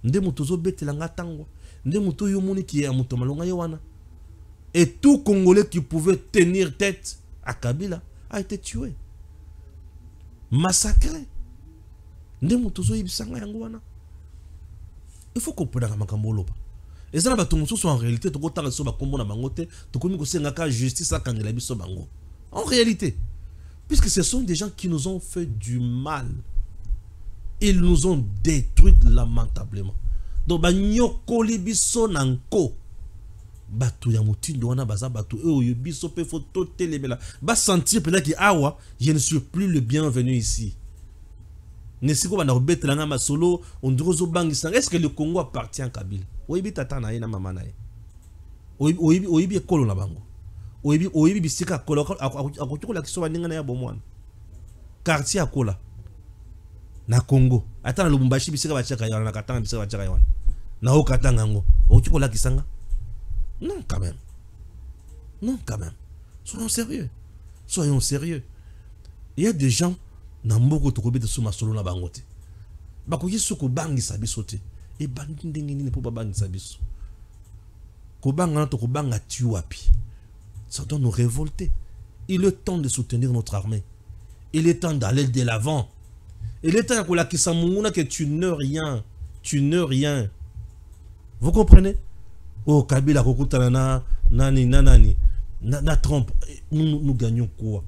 Speaker 3: nde mutozo betelanga tango nde muto yo moni ki ya muto malonga yo wana et tout Congolais qui pouvait tenir tête à Kabila a été tué, massacré. Il faut comprendre que et ça va en réalité justice en réalité, puisque ce sont des gens qui nous ont fait du mal, ils nous ont détruit lamentablement. Donc batu ya mutindo wana baza batu yo biso pe photo telemela ba sentir peut-être que awa je ne suis plus le bienvenu ici. Nesiko bana robetela nga masolo ondrozo bangisa. Est-ce que le Congo appartient à Kabila? Oyibi tata na ye na mama na ye. Oyibi ekolo na bango. Oyibi bisika kola akotiko la kiso baninga na ya bomwana. Quartier akola na Congo. Ata na Lubumbashi bisika bachaka yana na Katanga bisika bachaka yana. Na ho Katanga ngo. Okotiko la kisanga. Non, quand même. Non, quand même. Soyons sérieux. Soyons sérieux. Il y a des gens dans beaucoup de problèmes de sous solo na bangote. Bakoki soko bangi sabisote. Et bangi ndengi ne peut pas bangi sabiso. Ko banga to ko banga tuapi. Ça doit nous révolter. Il est temps de soutenir notre armée. Il est temps d'aller de l'avant. Il est temps que que tu ne rien. Tu ne rien. Vous comprenez? Oh, Kabila kokutana na Trump, nous gagnons quoi?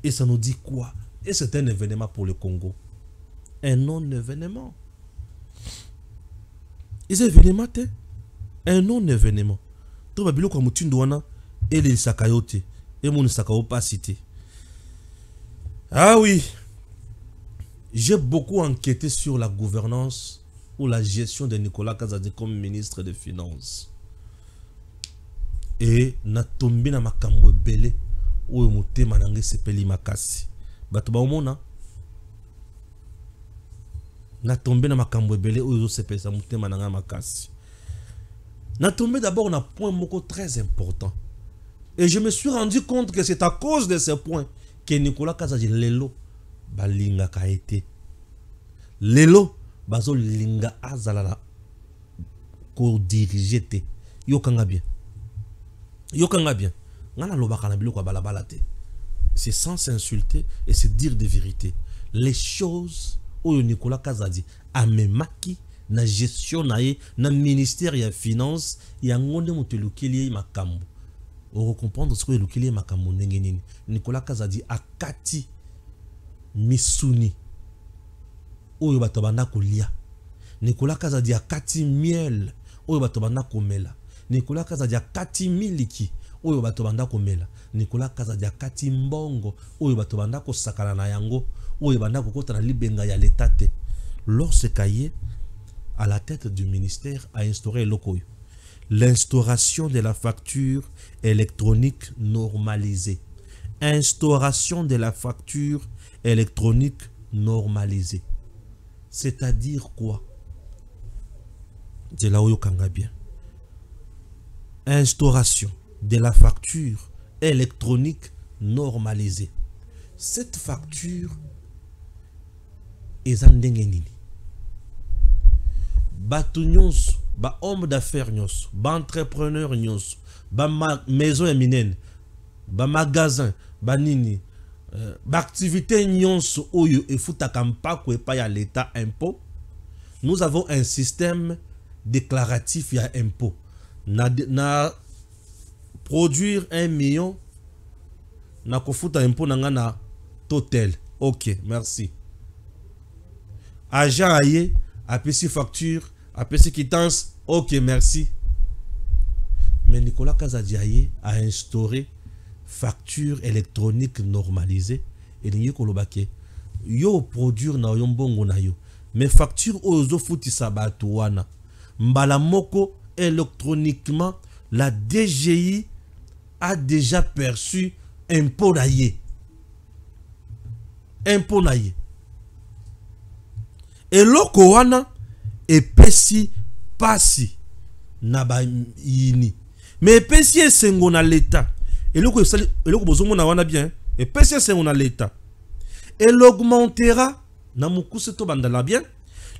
Speaker 3: Et ça nous dit quoi? Et c'est un événement pour le Congo. Un non-événement. Et c'est événement, un non-événement. Tout le monde comme Mutindouana et les Sakayote et mon Sakao pas cité. Ah oui, j'ai beaucoup enquêté sur la gouvernance ou la gestion de Nicolas Kazadi comme ministre des Finances. Et na tombé na makambo belé ou emote manange sepeli makasi. Bato ba omona na tombé na makambo belé ou sepeli sa mote mananga makasi. Na tombé d'abord na point moko très important. Et je me suis rendu compte que c'est à cause de ce point que Nicolas Kazadi lelo balinga ka été. Lelo bazo linga azalala ko diriger te yokanga bien ngana lobaka na biloko balabala te. C'est sans s'insulter et c'est dire des vérités. Les choses oyo Nicolas Kazadi amemaki na gestion na ye na ministère ya finance ya ngonde motelukeli makambo on comprendre ce que le kili makambo ndenge nini. Nicolas Kazadi akati misuni oyo bato banda kolia. Nicolas Kazadi akati miel oyo bato banda komela. Nicolas Kazadi akati miliki oyo bato banda komela. Nicolas Kazadi akati mbongo oyo bato banda kosakana na yango oyo banda kokota na libenga ya l'état te. Lorsque Kaye à la tête du ministère a instauré l'okoyo, l'instauration de la facture électronique normalisée. Instauration de la facture électronique normalisée. C'est-à-dire quoi? C'est là où kanga bien. Instauration de la facture électronique normalisée. Cette facture est en dengenini. Batu nyonso, ba homme d'affaires nyonso, ba entrepreneur nyonso, ba maison éminente, ba magasin, ba nini, ba activité nyonso oyo efutaka mpako epa ya l'état impôt. Nous avons un système déclaratif ya impôt. Na produire 1 million, na kofuta impôt nanga na total. Ok, merci. Agent aye, apesi facture, apesi quittance, ok, merci. Mais Nicolas Kazadi a instauré facture électronique normalisée. Et il y yo produire na yombongo na yo. Mais facture ozo futi sabatuana. Mbala moko électroniquement, la DGI a déjà perçu impôt naye. Impôt naye. Et loko wana epesi pasi na ba yini. Mais epesi esengo na l'état. Et loko bozomo na wana bien. Epesi esengo na l'état. Elle augmentera na mukuse to bandala bien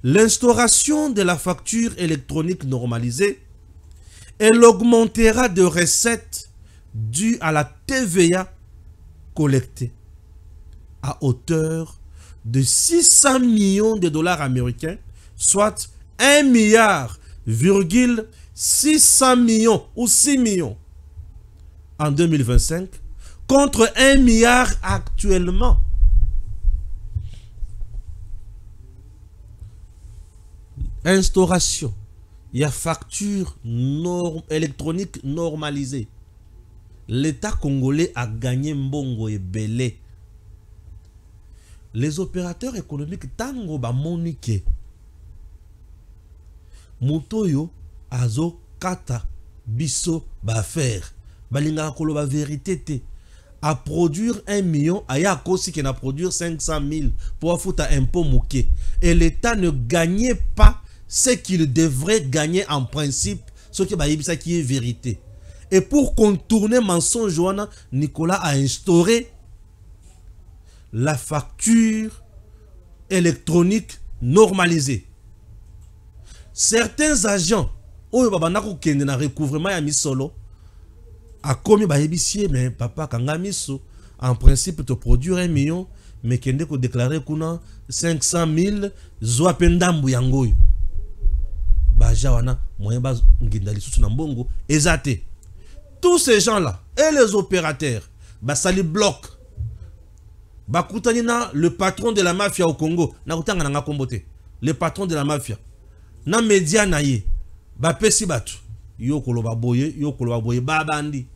Speaker 3: l'instauration de la facture électronique normalisée. Elle augmentera de recettes dues à la TVA collectée à hauteur de 600 millions de dollars américains, soit 1 milliard, 600 millions ou 6 millions en 2025 contre 1 milliard actuellement. Instauration, il y a facture électronique normalisée. L'État congolais a gagné mbongo et belé. Les opérateurs économiques tango ba monique mutoyo azo kata biso ba faire balinga kolo ba vérité te à produire 1 million aya kosi qui na produire 500 000 pour foutre impôt mouké et l'État ne gagnait pas ce qu'il devrait gagner en principe, ce qui est vérité. Et pour contourner mensonge, Nicolas a instauré la facture électronique normalisée. Certains agents, oyo babanako kende na recouvrement ya misolo, a commis bayebisie, mais papa kangamiso, en principe te produire 1 million, mais kende ko déclarer kuna 500 000 zwa pendambu yangoyo. Tous ces gens-là et les opérateurs, sali bloc. Le patron de la mafia au Congo, le patron de la mafia, na média naye, pesi batu, yokolo baboye, babandi,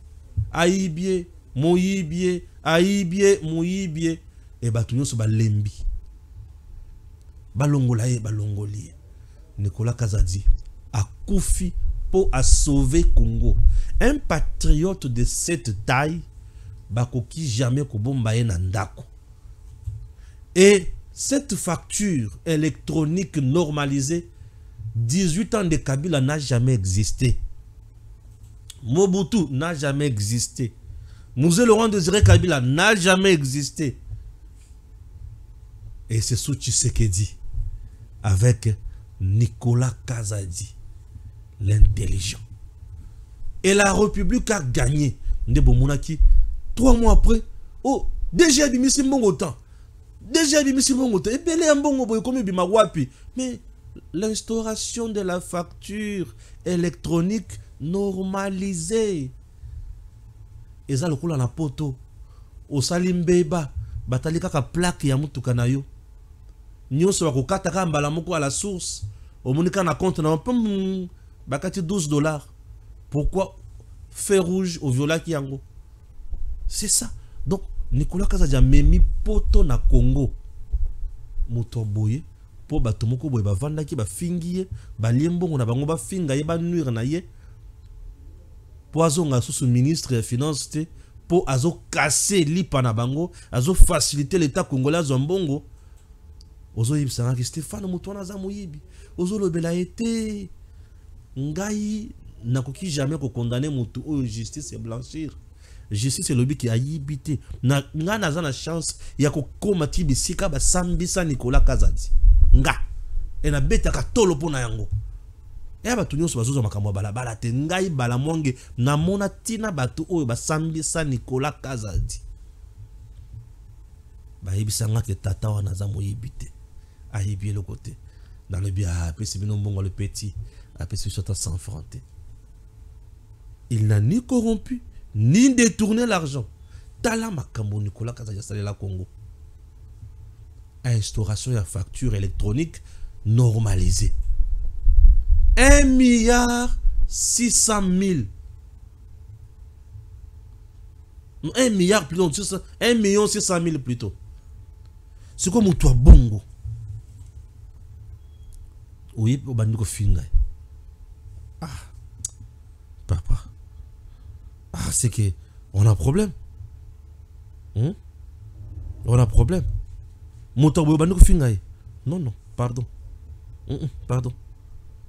Speaker 3: aibie, moyibie, et batu nyoso balembi. Balongolaye, balongoliye. Nicolas Kazadi a koufi pour sauver Congo. Un patriote de cette taille, bakoki jamais kobombaye nandako. Et cette facture électronique normalisée, 18 ans de Kabila n'a jamais existé. Mobutu n'a jamais existé. Mouzé Laurent Désiré Kabila n'a jamais existé. Et c'est ce Tshisekedi avec Nicolas Kazadi, l'intelligent. Et la République a gagné. Ndebomunaki, 3 mois après, oh, déjà bimisi mbongo temps. Déjà bimisi mbongo temps. Et belé mbongo boy comme bima wapi. Mais l'instauration de la facture électronique normalisée. eza lokola na poto osali mbeba batali kaka plaque ya mutuka na yo nyonso bakokata ka mbala moko à la source omonika na compte na pum bakati $12. Pourquoi feu rouge au viola kiango? C'est ça. Donc Nicolas Kazadi a memi poto na Congo moto boye po bato moko boye bavanda ki bafingiye baliembongo na bango bafinga ye banuire na ye po azonga sous ministre ya finance te po azo casser lipa na bango azo faciliter l'état congolais zombongo ozo yibisanga ki Stéphane Mutwana za moyibi ozo lobela été ngai nakoki jamais ko condamner mutu o justice et blanchir. Justice c'est lobby qui a yibité na nga naza na chance ya ko koma tibisika ba sambisa Nicolas Kazadi nga ena beta ka tolo pona yango ya batu nyonso bazoza makambo balabala te ngai bala monge na mona tina batu oyo ba sambisa Nicolas Kazadi ba yibisa nga ke tata wana za moyibité a yibie le côté dans le bien après c'est bino mbongo le petit après c'est surtout sans fronter. Il n'a ni corrompu ni détourner l'argent. Tala makambo Nicolas Kazadi installé la Congo. Instauration de la facture électronique normalisée. 1,6 milliard. 1 milliard plutôt. 1,6 million plutôt. C'est comme toi bongo. Oui, au bandiko finga. Ah. Papa. Ah, c'est que on a problème. On a problème. Moto bandiko finga. Non, non, pardon. Pardon.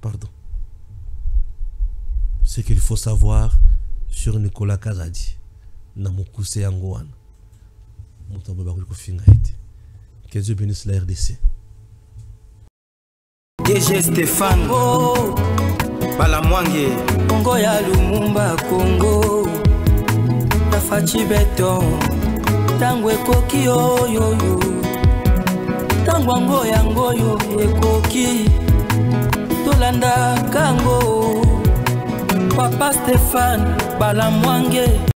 Speaker 3: Pardon. C'est qu'il faut savoir sur Nicolas Kazadi. Na mokuse yango wana. Moto bandiko finga. Que Dieu bénisse la RDC.
Speaker 2: DG Stéphane Balamwange Congo ya Lumumba Congo Tafachi beton Tango ekoki yo Tango yango yo ekoki Tolanda kango Papa Stéphane Balamwange